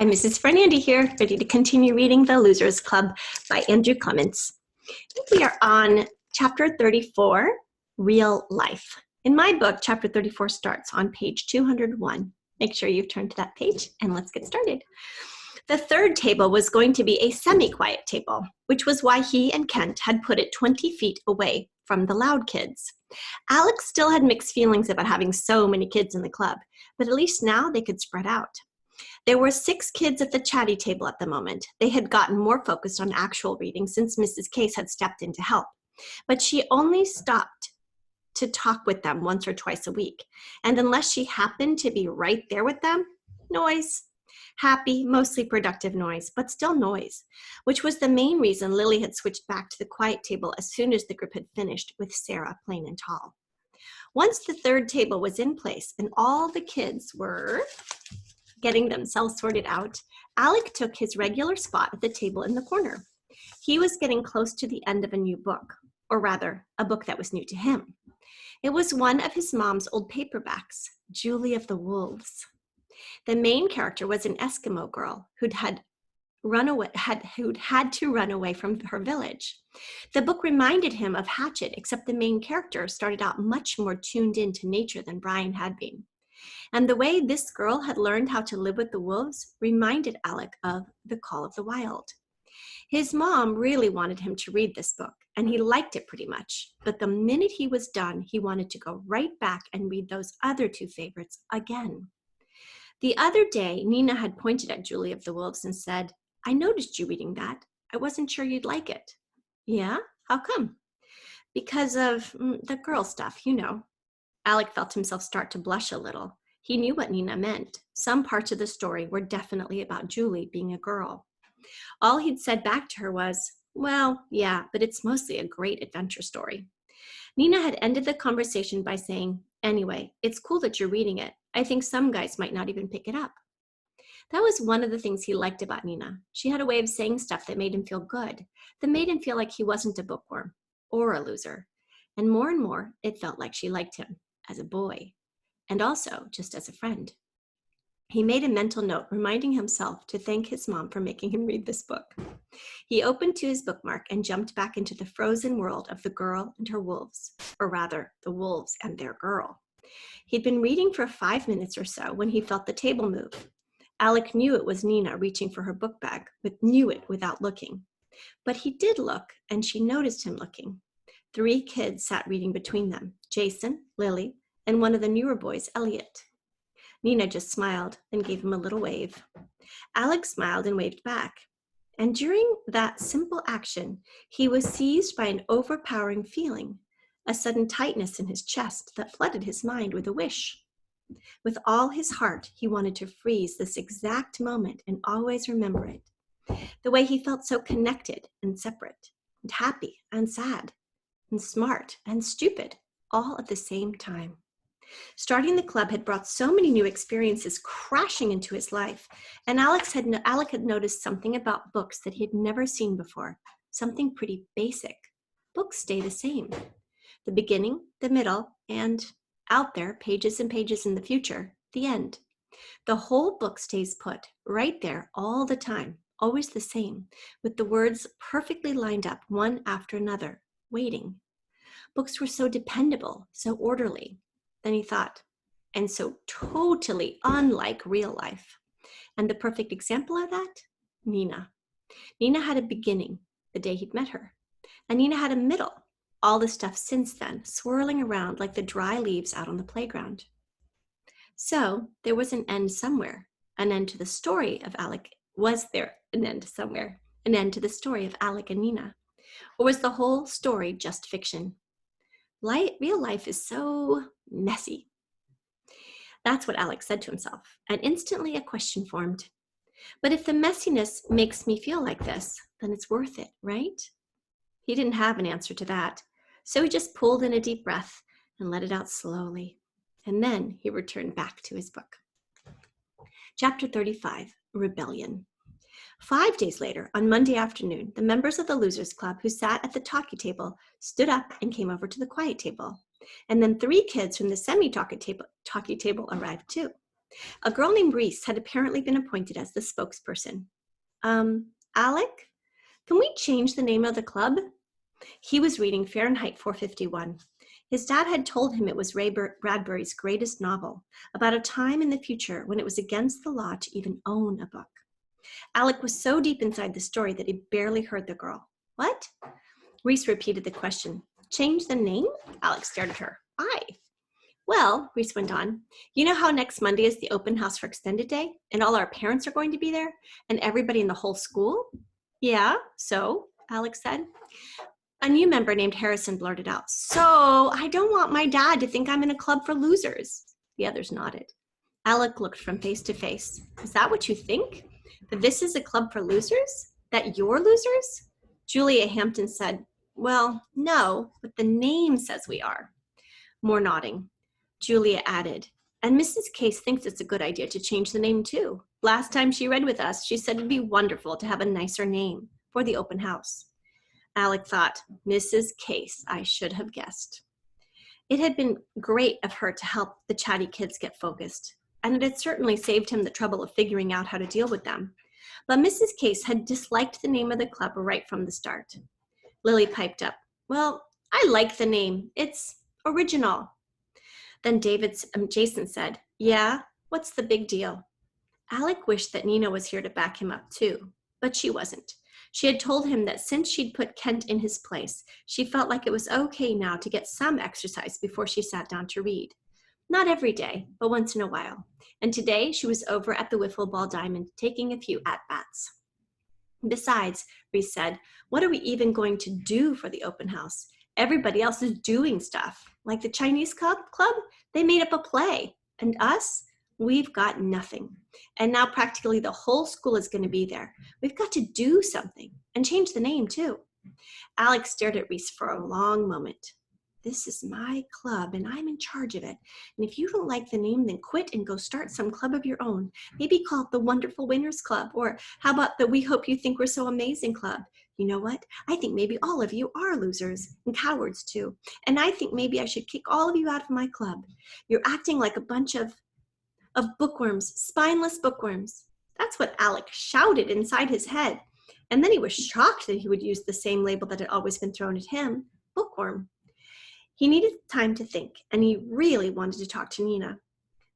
I'm Mrs. Fernandy here, ready to continue reading The Losers Club by Andrew Clements. We are on chapter 34, Real Life. In my book, chapter 34 starts on page 201. Make sure you've turned to that page and let's get started. The third table was going to be a semi-quiet table, which was why he and Kent had put it 20 feet away from the loud kids. Alex still had mixed feelings about having so many kids in the club, but at least now they could spread out. There were 6 kids at the chatty table at the moment. They had gotten more focused on actual reading since Mrs. Case had stepped in to help. But she only stopped to talk with them once or twice a week. And unless she happened to be right there with them, noise. Happy, mostly productive noise, but still noise, which was the main reason Lily had switched back to the quiet table as soon as the group had finished with Sarah, plain and tall. Once the third table was in place and all the kids were getting themselves sorted out, Alec took his regular spot at the table in the corner. He was getting close to the end of a new book, or rather, a book that was new to him. It was one of his mom's old paperbacks, Julie of the Wolves. The main character was an Eskimo girl who'd had to run away from her village. The book reminded him of Hatchet, except the main character started out much more tuned into nature than Brian had been. And the way this girl had learned how to live with the wolves reminded Alec of The Call of the Wild. His mom really wanted him to read this book, and he liked it pretty much. But the minute he was done, he wanted to go right back and read those other 2 favorites again. The other day, Nina had pointed at Julie of the Wolves and said, "I noticed you reading that. I wasn't sure you'd like it." "Yeah? How come?" "Because of the girl stuff, you know." Alec felt himself start to blush a little. He knew what Nina meant. Some parts of the story were definitely about Julie being a girl. All he'd said back to her was, "Well, yeah, but it's mostly a great adventure story." Nina had ended the conversation by saying, "Anyway, it's cool that you're reading it. I think some guys might not even pick it up." That was one of the things he liked about Nina. She had a way of saying stuff that made him feel good, that made him feel like he wasn't a bookworm or a loser. And more, it felt like she liked him as a boy, and also just as a friend. He made a mental note reminding himself to thank his mom for making him read this book. He opened to his bookmark and jumped back into the frozen world of the girl and her wolves, or rather, the wolves and their girl. He'd been reading for 5 minutes or so when he felt the table move. Alec knew it was Nina reaching for her book bag, but knew it without looking. But he did look, and she noticed him looking. 3 kids sat reading between them, Jason, Lily, and one of the newer boys, Elliot. Nina just smiled and gave him a little wave. Alex smiled and waved back. And during that simple action, he was seized by an overpowering feeling, a sudden tightness in his chest that flooded his mind with a wish. With all his heart, he wanted to freeze this exact moment and always remember it. The way he felt so connected and separate, and happy and sad, and smart and stupid, all at the same time. Starting the club had brought so many new experiences crashing into his life, and Alec had noticed something about books that he had never seen before, something pretty basic. Books stay the same. The beginning, the middle, and out there, pages and pages in the future, the end. The whole book stays put, right there all the time, always the same, with the words perfectly lined up one after another, waiting. Books were so dependable, so orderly. Then he thought, and so totally unlike real life. And the perfect example of that? Nina. Nina had a beginning, the day he'd met her. And Nina had a middle, all the stuff since then, swirling around like the dry leaves out on the playground. So there was an end somewhere, an end to the story of Alec. Was there an end somewhere? An end to the story of Alec and Nina? Or was the whole story just fiction? Real life is so messy. That's what Alex said to himself, and instantly a question formed. But if the messiness makes me feel like this, then it's worth it, right? He didn't have an answer to that, so he just pulled in a deep breath and let it out slowly. And then he returned back to his book. Chapter 35, Rebellion. 5 days later, on Monday afternoon, the members of the Losers Club who sat at the talkie table stood up and came over to the quiet table. And then 3 kids from the semi-talkie table arrived too. A girl named Reese had apparently been appointed as the spokesperson. Alec, can we change the name of the club? He was reading Fahrenheit 451. His dad had told him it was Ray Bradbury's greatest novel, about a time in the future when it was against the law to even own a book. Alec was so deep inside the story that he barely heard the girl. What? Reese repeated the question. Change the name? Alec stared at her. Why? Well, Reese went on, you know how next Monday is the open house for extended day, and all our parents are going to be there, and everybody in the whole school? Yeah, so, Alec said. A new member named Harrison blurted out, so I don't want my dad to think I'm in a club for losers. The others nodded. Alec looked from face to face. Is that what you think? That this is a club for losers? That you're losers? Julia Hampton said, well, no, but the name says we are. More nodding. Julia added, and Mrs. Case thinks it's a good idea to change the name too. Last time she read with us, she said it'd be wonderful to have a nicer name for the open house. Alec thought, Mrs. Case, I should have guessed. It had been great of her to help the chatty kids get focused, and it had certainly saved him the trouble of figuring out how to deal with them. But Mrs. Case had disliked the name of the club right from the start. Lily piped up, well, I like the name. It's original. Then Jason said, yeah, what's the big deal? Alec wished that Nina was here to back him up too, but she wasn't. She had told him that since she'd put Kent in his place, she felt like it was okay now to get some exercise before she sat down to read. Not every day, but once in a while. And today she was over at the Wiffle Ball Diamond taking a few at-bats. Besides, Reese said, what are we even going to do for the open house? Everybody else is doing stuff. Like the Chinese club, they made up a play. And us, we've got nothing. And now practically the whole school is going to be there. We've got to do something and change the name too. Alex stared at Reese for a long moment. This is my club and I'm in charge of it. And if you don't like the name, then quit and go start some club of your own. Maybe call it the Wonderful Winners Club, or how about the We Hope You Think We're So Amazing Club? You know what? I think maybe all of you are losers and cowards too. And I think maybe I should kick all of you out of my club. You're acting like a bunch of bookworms, spineless bookworms. That's what Alec shouted inside his head. And then he was shocked that he would use the same label that had always been thrown at him, bookworm. He needed time to think, and he really wanted to talk to Nina.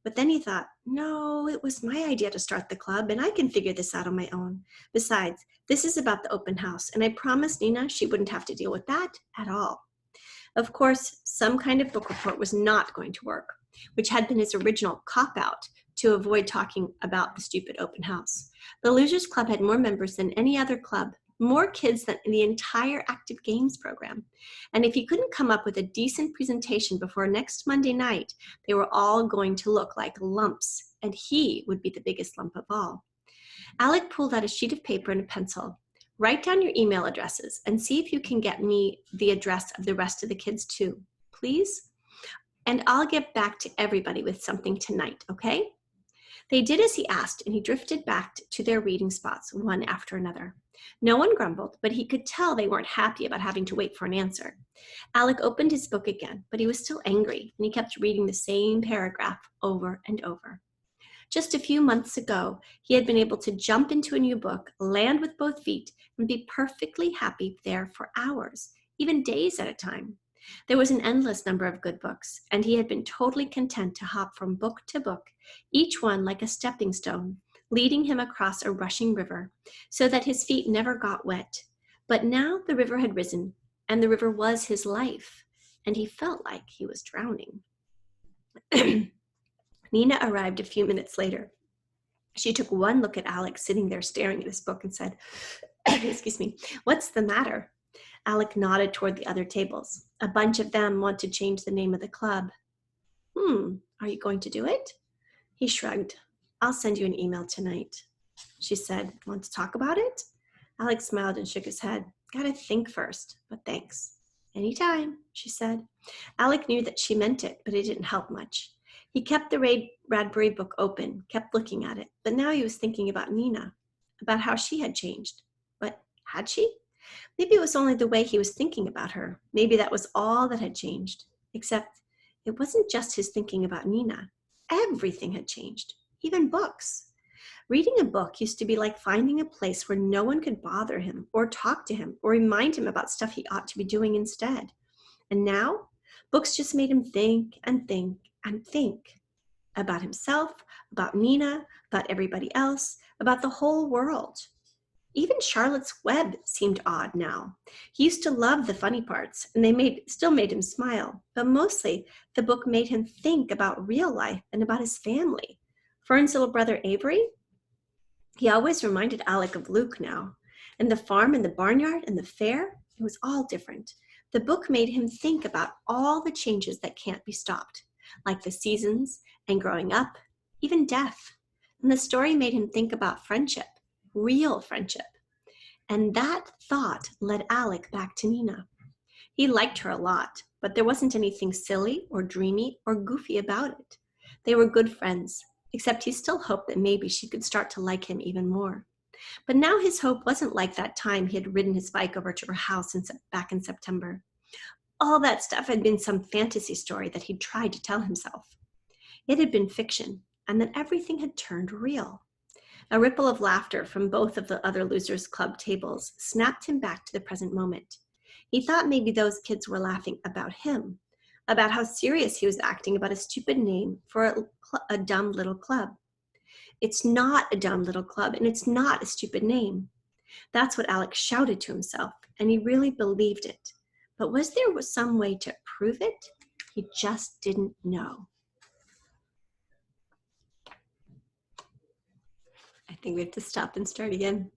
But then he thought, no, it was my idea to start the club, and I can figure this out on my own. Besides, this is about the open house, and I promised Nina she wouldn't have to deal with that at all. Of course, some kind of book report was not going to work, which had been his original cop-out to avoid talking about the stupid open house. The Losers Club had more members than any other club, more kids than the entire active games program. And if he couldn't come up with a decent presentation before next Monday night, they were all going to look like lumps, and he would be the biggest lump of all. Alec pulled out a sheet of paper and a pencil. Write down your email addresses and see if you can get me the address of the rest of the kids too, please? And I'll get back to everybody with something tonight, okay? They did as he asked, and he drifted back to their reading spots, one after another. No one grumbled, but he could tell they weren't happy about having to wait for an answer. Alec opened his book again, but he was still angry, and he kept reading the same paragraph over and over. Just a few months ago, he had been able to jump into a new book, land with both feet, and be perfectly happy there for hours, even days at a time. There was an endless number of good books, and he had been totally content to hop from book to book, each one like a stepping stone, leading him across a rushing river, so that his feet never got wet. But now the river had risen, and the river was his life, and he felt like he was drowning. Nina arrived a few minutes later. She took one look at Alex sitting there staring at his book and said, excuse me, what's the matter? Alec nodded toward the other tables. A bunch of them want to change the name of the club. Are you going to do it? He shrugged. I'll send you an email tonight. She said, want to talk about it? Alex smiled and shook his head. Gotta think first, but thanks. Anytime, she said. Alec knew that she meant it, but it didn't help much. He kept the Ray Bradbury book open, kept looking at it, but now he was thinking about Nina, about how she had changed. But had she? Maybe it was only the way he was thinking about her. Maybe that was all that had changed. Except it wasn't just his thinking about Nina. Everything had changed. even books. Reading a book used to be like finding a place where no one could bother him or talk to him or remind him about stuff he ought to be doing instead. And now, books just made him think and think and think about himself, about Nina, about everybody else, about the whole world. Even Charlotte's Web seemed odd now. He used to love the funny parts, and they still made him smile, but mostly the book made him think about real life and about his family. Fern's little brother Avery, he always reminded Alec of Luke now. And the farm and the barnyard and the fair, it was all different. The book made him think about all the changes that can't be stopped, like the seasons and growing up, even death. And the story made him think about friendship, real friendship. And that thought led Alec back to Nina. He liked her a lot, but there wasn't anything silly or dreamy or goofy about it. They were good friends, except he still hoped that maybe she could start to like him even more. But now his hope wasn't like that time he had ridden his bike over to her house back in September. All that stuff had been some fantasy story that he'd tried to tell himself. It had been fiction, and then everything had turned real. A ripple of laughter from both of the other Losers Club tables snapped him back to the present moment. He thought maybe those kids were laughing about him, about how serious he was acting about a stupid name for a dumb little club. It's not a dumb little club, and it's not a stupid name. That's what Alex shouted to himself, and he really believed it. But was there some way to prove it? He just didn't know. I think we have to stop and start again.